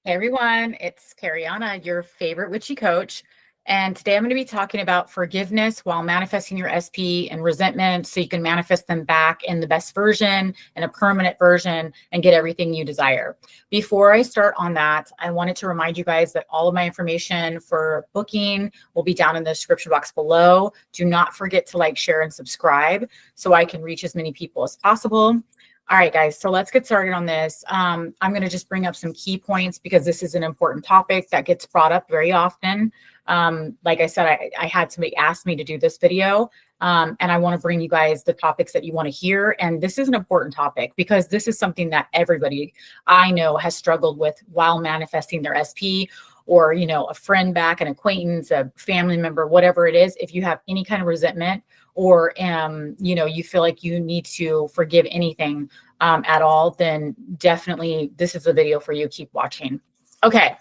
Hey everyone, it's Kariana, your favorite witchy coach. And today I'm going to be talking about forgiveness while manifesting your SP and resentment so you can manifest them back in the best version and a permanent version and get everything you desire. Before I start on that, I wanted to remind you guys that all of my information for booking will be down in the description box below. Do not forget to like, share, and subscribe so I can reach as many people as possible. All right, guys, so let's get started on this. I'm going to just bring up some key points because this is an important topic that gets brought up very often. Like I said, I had somebody ask me to do this video, and I want to bring you guys the topics that you want to hear. And this is an important topic because this is something that everybody I know has struggled with while manifesting their SP, or, a friend back, an acquaintance, a family member, whatever it is. If you have any kind of resentment, or you feel like you need to forgive anything at all, then definitely this is a video for you. Keep watching. Okay.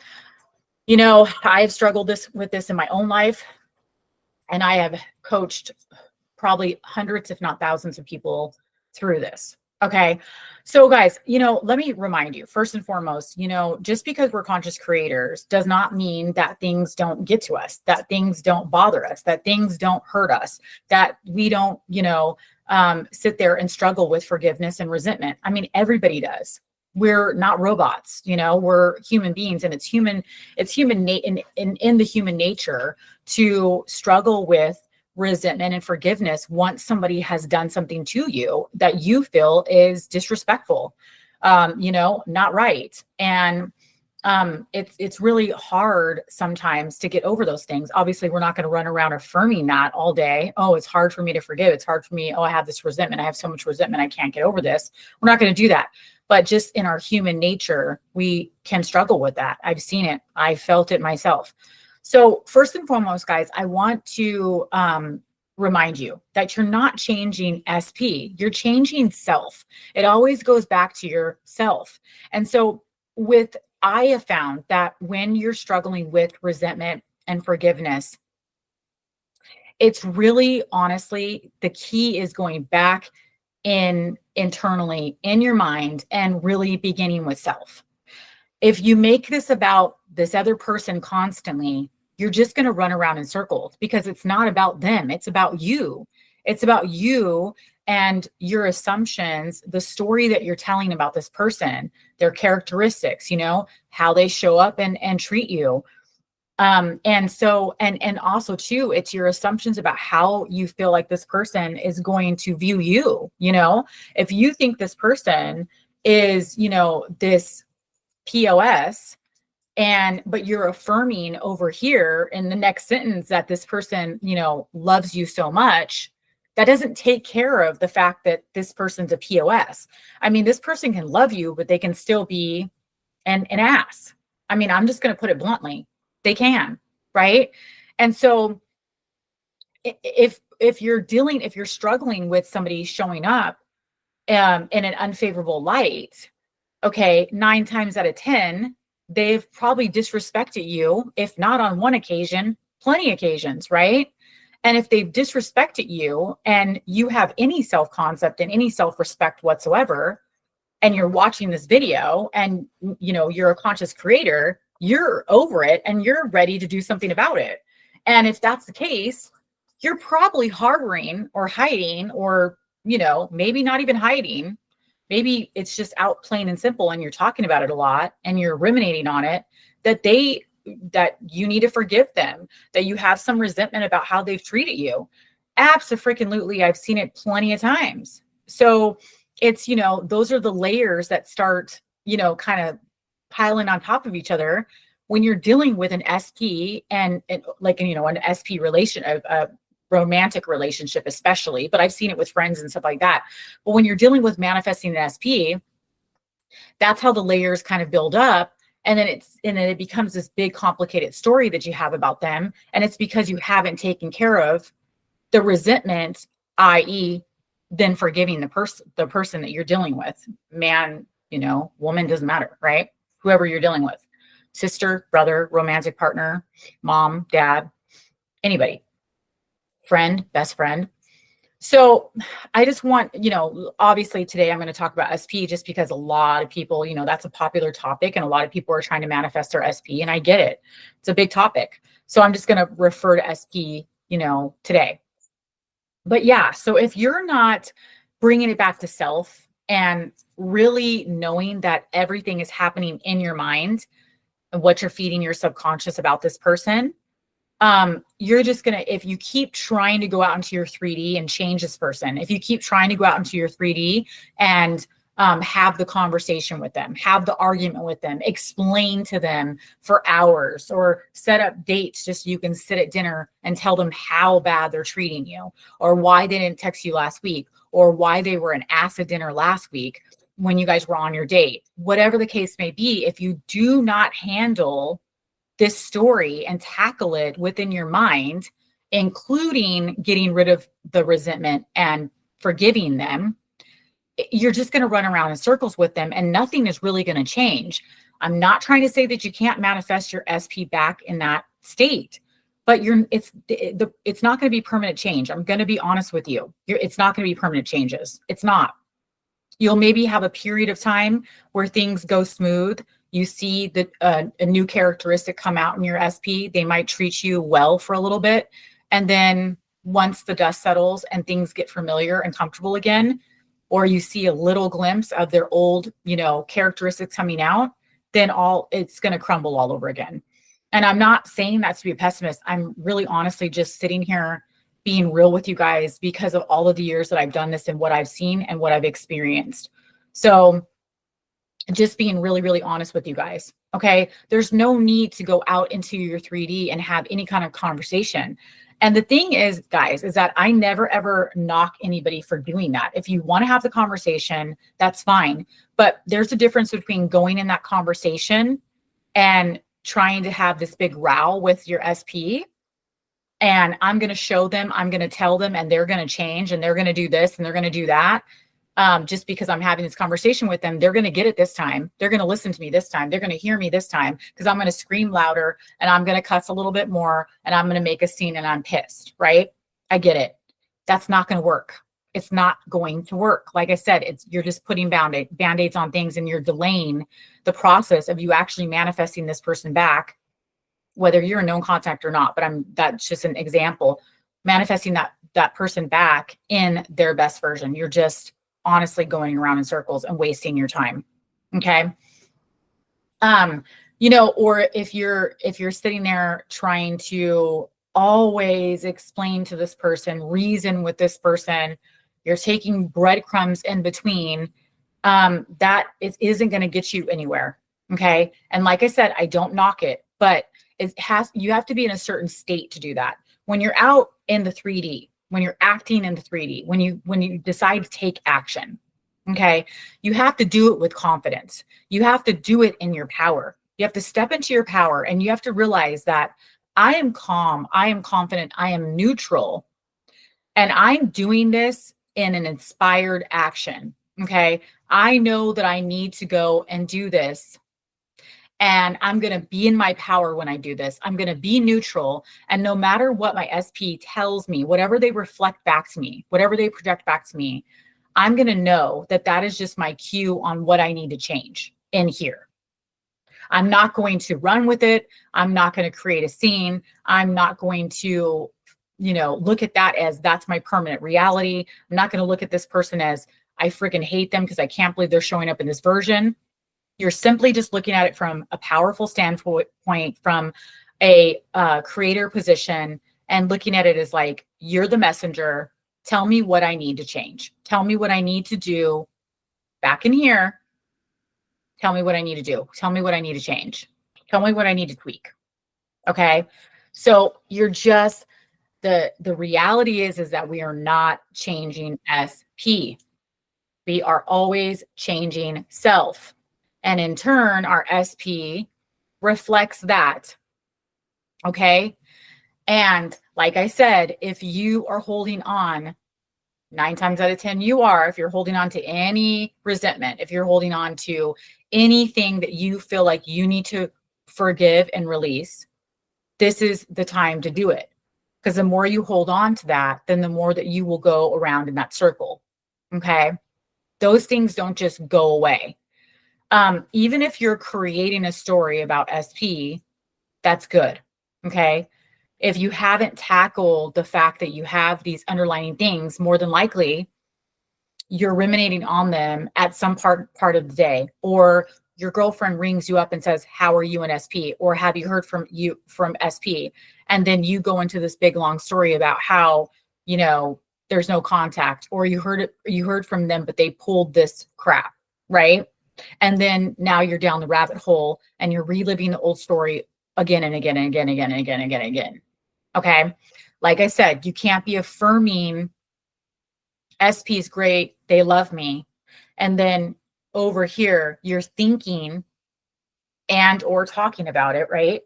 I've struggled with this in my own life, and I have coached probably hundreds, if not thousands of people through this. Okay. So guys, let me remind you, first and foremost, just because we're conscious creators does not mean that things don't get to us, that things don't bother us, that things don't hurt us, that we don't, sit there and struggle with forgiveness and resentment. I mean, everybody does. We're not robots, we're human beings, and it's in the human nature to struggle with resentment and forgiveness once somebody has done something to you that you feel is disrespectful, not right. And it's really hard sometimes to get over those things. Obviously, we're not going to run around affirming that all day. Oh, it's hard for me to forgive. It's hard for me. Oh, I have this resentment. I have so much resentment. I can't get over this. We're not going to do that. But just in our human nature, we can struggle with that. I've seen it. I felt it myself. So first and foremost, guys, I want to remind you that you're not changing SP. You're changing self. It always goes back to yourself. And so I have found that when you're struggling with resentment and forgiveness, it's really, honestly, the key is going back internally in your mind and really beginning with self. If you make this about this other person constantly, you're just going to run around in circles because it's not about them. It's about you. It's about you and your assumptions, the story that you're telling about this person, their characteristics, how they show up and treat you. And also too, it's your assumptions about how you feel like this person is going to view you. If you think this person is, this POS, but you're affirming over here in the next sentence that this person, loves you so much, that doesn't take care of the fact that this person's a POS. I mean, this person can love you, but they can still be an ass. I mean, I'm just going to put it bluntly. They can, right? And so if you're struggling with somebody showing up in an unfavorable light, okay, 9 times out of 10, they've probably disrespected you, if not on one occasion, plenty occasions, right? And if they've disrespected you and you have any self-concept and any self-respect whatsoever, and you're watching this video and, you're a conscious creator, you're over it and you're ready to do something about it. And if that's the case, you're probably harboring or hiding, or, maybe not even hiding. Maybe it's just out plain and simple and you're talking about it a lot and you're ruminating on it, that you need to forgive them, that you have some resentment about how they've treated you. Abso-freaking-lutely, I've seen it plenty of times. So it's, those are the layers that start, kind of piling on top of each other when you're dealing with an SP and like, an SP relation, a romantic relationship especially, but I've seen it with friends and stuff like that. But when you're dealing with manifesting an SP, that's how the layers kind of build up. And then it becomes this big complicated story that you have about them. And it's because you haven't taken care of the resentment, i.e. then forgiving the person that you're dealing with. Man, woman, doesn't matter, right? Whoever you're dealing with, sister, brother, romantic partner, mom, dad, anybody, friend, best friend. So I just want, obviously today I'm going to talk about SP just because a lot of people, that's a popular topic and a lot of people are trying to manifest their SP, and I get it. It's a big topic. So I'm just going to refer to SP, today. But yeah, so if you're not bringing it back to self and really knowing that everything is happening in your mind and what you're feeding your subconscious about this person, you're just going to, if you keep trying to go out into your 3D and change this person, if you keep trying to go out into your 3D and have the conversation with them, have the argument with them, explain to them for hours, or set up dates just so you can sit at dinner and tell them how bad they're treating you, or why they didn't text you last week, or why they were an ass at dinner last week when you guys were on your date, whatever the case may be. If you do not handle this story and tackle it within your mind, including getting rid of the resentment and forgiving them, you're just going to run around in circles with them and nothing is really going to change. I'm not trying to say that you can't manifest your SP back in that state, but it's not going to be permanent change. I'm going to be honest with you. It's not going to be permanent changes. It's not. You'll maybe have a period of time where things go smooth. You see that a new characteristic come out in your SP. They might treat you well for a little bit. And then once the dust settles and things get familiar and comfortable again, or you see a little glimpse of their old, characteristics coming out, then it's going to crumble all over again. And I'm not saying that to be a pessimist. I'm really honestly just sitting here being real with you guys because of all of the years that I've done this and what I've seen and what I've experienced. So just being really, really honest with you guys. Okay. There's no need to go out into your 3D and have any kind of conversation. And the thing is, guys, is that I never, ever knock anybody for doing that. If you want to have the conversation, that's fine. But there's a difference between going in that conversation and trying to have this big row with your SP. And I'm going to show them, I'm going to tell them, and they're going to change and they're going to do this and they're going to do that. Just because I'm having this conversation with them, they're going to get it this time. They're going to listen to me this time. They're going to hear me this time because I'm going to scream louder and I'm going to cuss a little bit more and I'm going to make a scene and I'm pissed, right? I get it. That's not going to work. It's not going to work. Like I said, you're just putting band-aids on things and you're delaying the process of you actually manifesting this person back, whether you're a known contact or not. But that's just an example. Manifesting that person back in their best version. You're just honestly going around in circles and wasting your time. Okay. Or if you're sitting there trying to always explain to this person, reason with this person, you're taking breadcrumbs in between, that isn't going to get you anywhere. Okay. And like I said, I don't knock it, but you have to be in a certain state to do that. When you're out in the 3D, when you're acting in the 3D, when you decide to take action, okay, you have to do it with confidence. You have to do it in your power. You have to step into your power and you have to realize that I am calm, I am confident, I am neutral, and I'm doing this in an inspired action, okay? I know that I need to go and do this. And I'm going to be in my power when I do this. I'm going to be neutral. And no matter what my SP tells me, whatever they reflect back to me, whatever they project back to me, I'm going to know that that is just my cue on what I need to change in here. I'm not going to run with it. I'm not going to create a scene. I'm not going to, look at that as that's my permanent reality. I'm not going to look at this person as I freaking hate them because I can't believe they're showing up in this version. You're simply just looking at it from a powerful standpoint, from a creator position, and looking at it as like, you're the messenger. Tell me what I need to change. Tell me what I need to do back in here. Tell me what I need to do. Tell me what I need to change. Tell me what I need to tweak. Okay. So you're just, the reality is that we are not changing SP. We are always changing self. And in turn, our SP reflects that. Okay. And like I said, if you are holding on, 9 times out of 10, if you're holding on to any resentment, if you're holding on to anything that you feel like you need to forgive and release, this is the time to do it. Because the more you hold on to that, then the more that you will go around in that circle. Okay. Those things don't just go away. Even if you're creating a story about SP, that's good. Okay. If you haven't tackled the fact that you have these underlying things, more than likely you're ruminating on them at some part of the day, or your girlfriend rings you up and says, how are you in SP? Or have you heard from SP? And then you go into this big long story about how, there's no contact, or you heard from them, but they pulled this crap, right? And then now you're down the rabbit hole and you're reliving the old story again and again and again and again and again and again and again. Okay. Like I said, you can't be affirming SP is great, they love me, and then over here you're thinking and or talking about it, right?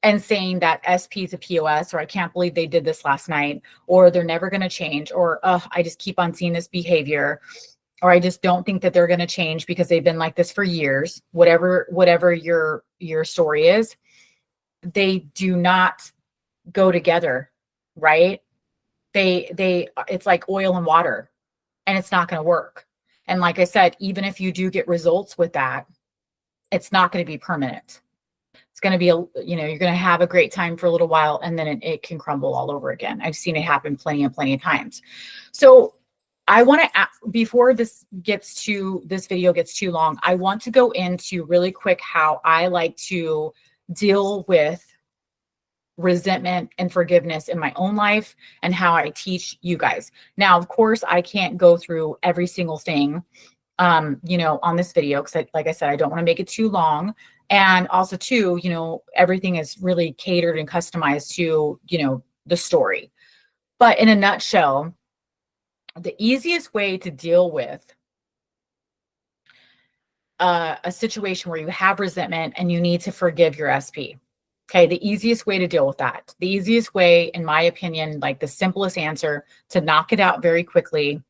And saying that SP is a POS, or I can't believe they did this last night, or they're never going to change, or I just keep on seeing this behavior, or I just don't think that they're going to change because they've been like this for years. Whatever your story is, they do not go together, right? It's like oil and water, and it's not going to work. And like I said, even if you do get results with that, it's not going to be permanent. It's going to be you're going to have a great time for a little while, and then it can crumble all over again. I've seen it happen plenty of times. So I want to, before this video gets too long, I want to go into really quick how I like to deal with resentment and forgiveness in my own life, and how I teach you guys. Now, of course, I can't go through every single thing, on this video, because like I said, I don't want to make it too long. And also too, everything is really catered and customized to, the story. But in a nutshell, the easiest way to deal with a situation where you have resentment and you need to forgive your SP. Okay, the easiest way to deal with that, the easiest way, in my opinion, like the simplest answer to knock it out very quickly,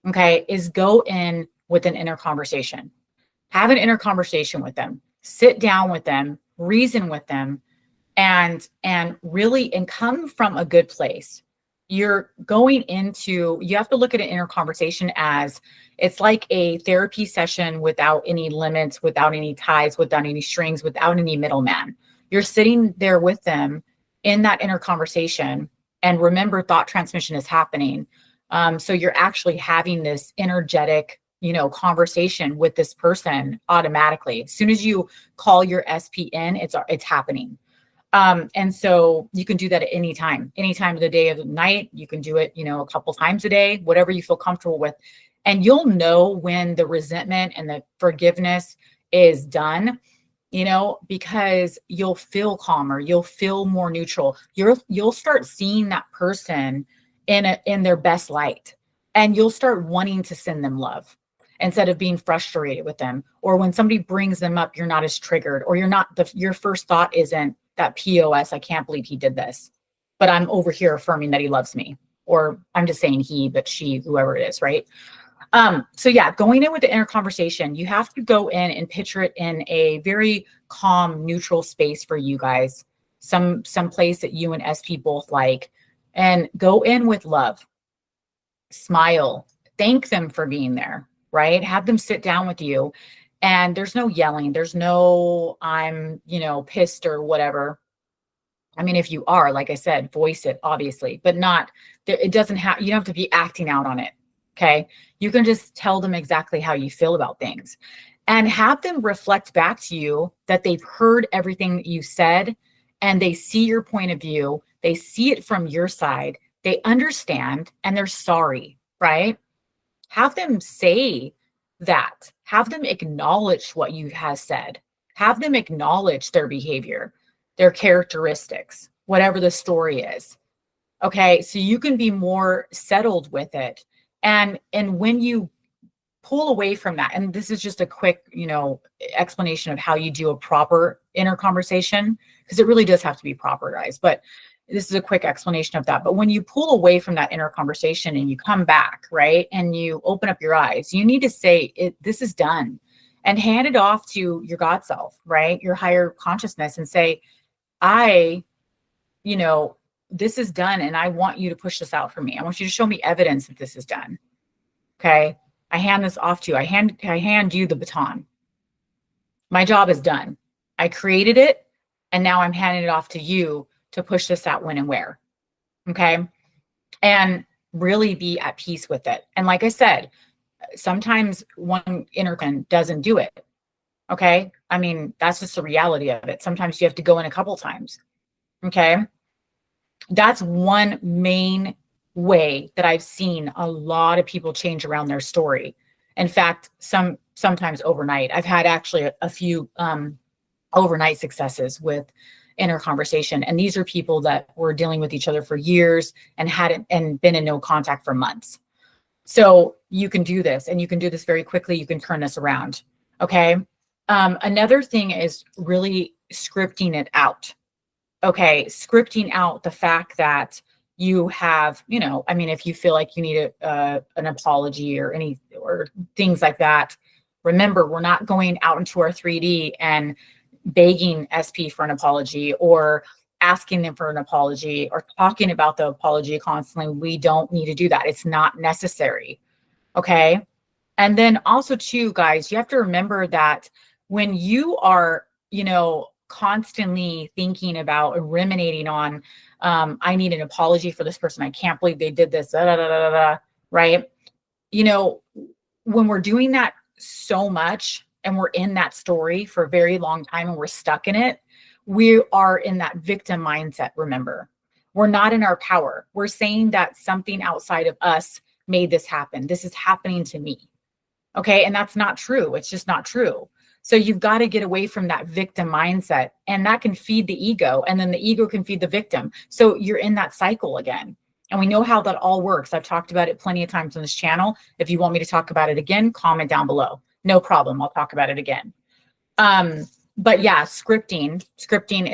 okay, is go in with an inner conversation. Have an inner conversation with them. Sit down with them, reason with them, and really, and come from a good place. You have to look at an inner conversation as it's like a therapy session without any limits, without any ties, without any strings, without any middleman. You're sitting there with them in that inner conversation, and remember, thought transmission is happening. So you're actually having this energetic, conversation with this person automatically. As soon as you call your SP in, it's happening. And so you can do that at any time of the day or the night. You can do it, a couple times a day, whatever you feel comfortable with. And you'll know when the resentment and the forgiveness is done, because you'll feel calmer, you'll feel more neutral. You'll start seeing that person in their best light, and you'll start wanting to send them love instead of being frustrated with them. Or when somebody brings them up, you're not as triggered, or your first thought isn't that POS, I can't believe he did this, but I'm over here affirming that he loves me. Or I'm just saying he, but she, whoever it is, right? So yeah, going in with the inner conversation, you have to go in and picture it in a very calm, neutral space for you guys, some place that you and SP both like, and go in with love, smile, thank them for being there, right? Have them sit down with you, and there's no yelling. There's no, I'm, pissed or whatever. I mean, if you are, like I said, voice it, obviously, but not, it doesn't have, you don't have to be acting out on it. Okay. You can just tell them exactly how you feel about things, and have them reflect back to you that they've heard everything that you said, and they see your point of view. They see it from your side. They understand, and they're sorry, right? Have them say that. Have them acknowledge what you have said. Have them acknowledge their behavior, their characteristics, whatever the story is. Okay. So you can be more settled with it. And when you pull away from that, and this is just a quick, explanation of how you do a proper inner conversation, because it really does have to be proper, guys, but this is a quick explanation of that. But when you pull away from that inner conversation and you come back, right, and you open up your eyes, you need to say, this is done, and hand it off to your God self, right, your higher consciousness, and say, I this is done and I want you to push this out for me. I want you to show me evidence that this is done. Okay. I hand this off to you. I hand you the baton. My job is done. I created it and now I'm handing it off to you to push this out when and where. Okay. And really be at peace with it. And like I said, sometimes one intercon doesn't do it. Okay. I mean, that's just the reality of it. Sometimes you have to go in a couple times. Okay. That's one main way that I've seen a lot of people change around their story. In fact, sometimes overnight. I've had actually a few overnight successes with inner conversation. And these are people that were dealing with each other for years and hadn't and been in no contact for months. So you can do this, and you can do this very quickly. You can turn this around. Okay. Another thing is really scripting it out. Okay. Scripting out the fact that you have, I mean, if you feel like you need an apology or things like that, remember, we're not going out into our 3D and begging SP for an apology or asking them for an apology or talking about the apology constantly. We don't need to do that. It's not necessary. Okay. And then also too, guys, you have to remember that when you are, constantly thinking about and ruminating on, I need an apology for this person. I can't believe they did this, right? When we're doing that so much and we're in that story for a very long time and we're stuck in it, we are in that victim mindset. Remember, we're not in our power. We're saying that something outside of us made this happen. This is happening to me. Okay. And that's not true. It's just not true. So you've got to get away from that victim mindset, and that can feed the ego, and then the ego can feed the victim. So you're in that cycle again. And we know how that all works. I've talked about it plenty of times on this channel. If you want me to talk about it again, comment down below. No problem. I'll talk about it again. But yeah, scripting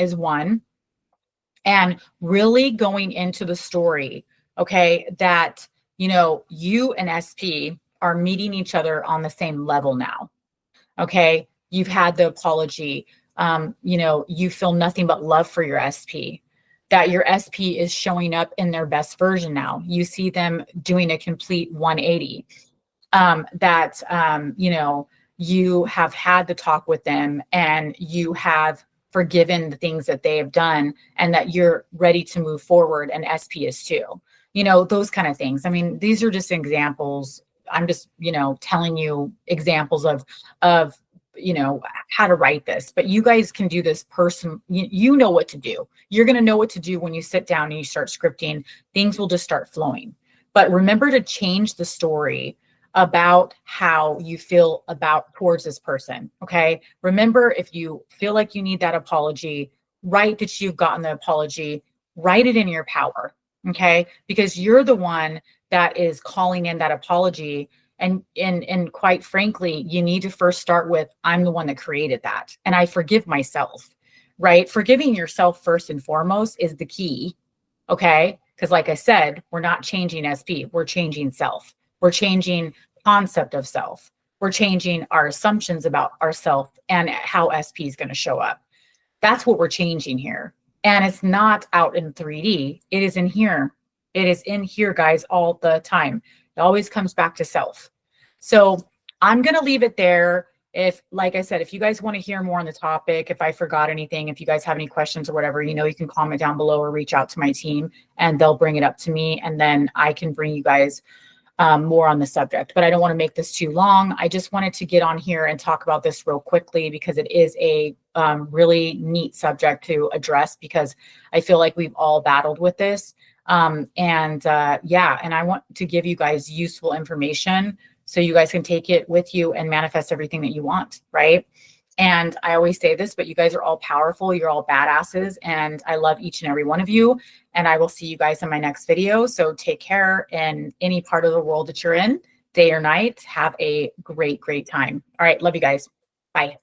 is one. And really going into the story, okay, that, you and SP are meeting each other on the same level now. Okay. You've had the apology. You feel nothing but love for your SP, that your SP is showing up in their best version now. You see them doing a complete 180, you have had the talk with them and you have forgiven the things that they have done, and that you're ready to move forward, and SP is too, those kind of things. I mean, these are just examples. I'm just, telling you examples of, how to write this, but you guys can do this you know what to do. You're going to know what to do when you sit down and you start scripting. Things will just start flowing. But remember to change the story about how you feel towards this person. Okay. Remember, if you feel like you need that apology, write that you've gotten the apology, write it in your power. Okay. Because you're the one that is calling in that apology. And quite frankly, you need to first start with, I'm the one that created that, and I forgive myself, right? Forgiving yourself first and foremost is the key. Okay. Because like I said, we're not changing SP, we're changing self. We're changing concept of self. We're changing our assumptions about ourself and how SP is going to show up. That's what we're changing here. And it's not out in 3D. It is in here. It is in here, guys, all the time. It always comes back to self. So I'm going to leave it there. Like I said, if you guys want to hear more on the topic, if I forgot anything, if you guys have any questions or whatever, you can comment down below or reach out to my team and they'll bring it up to me. And then I can bring you guys more on the subject, but I don't want to make this too long. I just wanted to get on here and talk about this real quickly because it is a really neat subject to address, because I feel like we've all battled with this. And I want to give you guys useful information so you guys can take it with you and manifest everything that you want, right? And I always say this, but you guys are all powerful. You're all badasses, and I love each and every one of you. And I will see you guys in my next video. So take care in any part of the world that you're in, day or night. Have a great, great time. All right. Love you guys. Bye.